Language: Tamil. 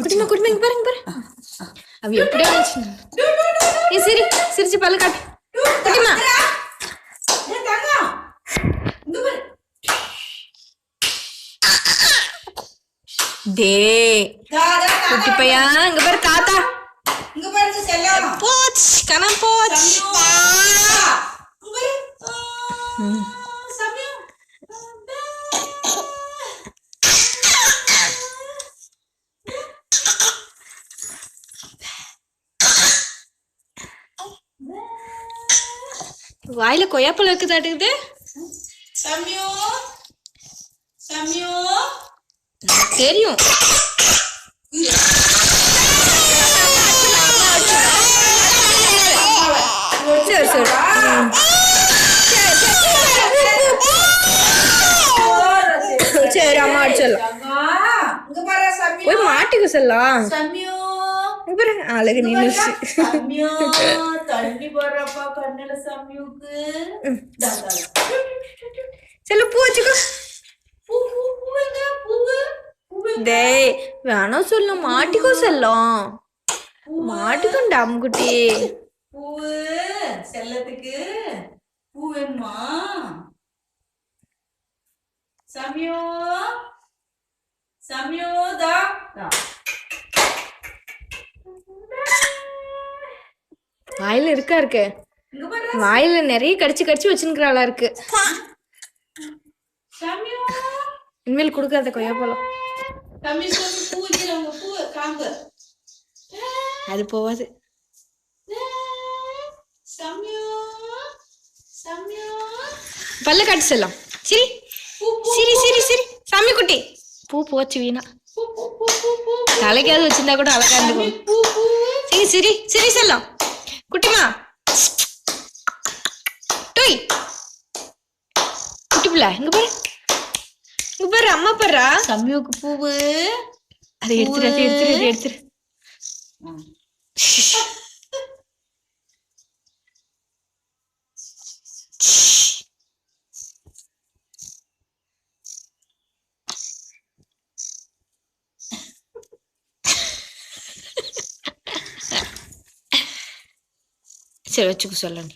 குட்டிமா குட்டிமா இங்க பாருங்க பாரு. அவ எப்படியே வந்துச்சு. ஏ சரி சிரிச்சு பல்லு காட்டு. குட்டிமா டே குட்டி பையா இங்க பாரு தாத்தா. இங்க பாருங்க செல்லம். போச் கனா போச். வாயில கொய்யாப்பழம் இருக்குதாட்டுக்குது. சம்யு சம்யு தெரியும். சரி சரி சரி அம்மா அடிச்சிடலாம். போய் மாட்டுக்கு செல்லாம். அழகு நின்னுச்சு. தண்ணி போடுறப்பா கண்ணுல சம்யுக்கு. செல்ல பூ வச்சுக்கோ. டேய் வேணாம் சொல்லும் மாட்டிக்கோ செல்லம். மாட்டிக்கும் டம்குட்டி. பூவு செல்லத்துக்கு பூ வேணுமா சம்யு சம்யு தா வாயில இருக்கு. வாயில நிறைய கடிச்சு கடிச்சு வச்சுக்கிறாளா இருக்கு. இனிமேல் கொடுக்காத கொய்யாப்பழம். அது போவாது. பல்ல காட்டு செல்லம். சரி சரி சரி சரி சாமி குட்டி. பூ போச்சு வீணா. தலைக்காவது வச்சிருந்தா கூட அழகா இருந்துக்கும். சரி சரி சரி செல்லம். குட்டிமா டோய் குட்டி பிள்ளை இங்க பாரு. இங்க பாரு அம்மா பாரு. சம்யுக்கு பூவு. அதை எடுத்துரு. சரி வச்சுக்க சொல்ல நீ.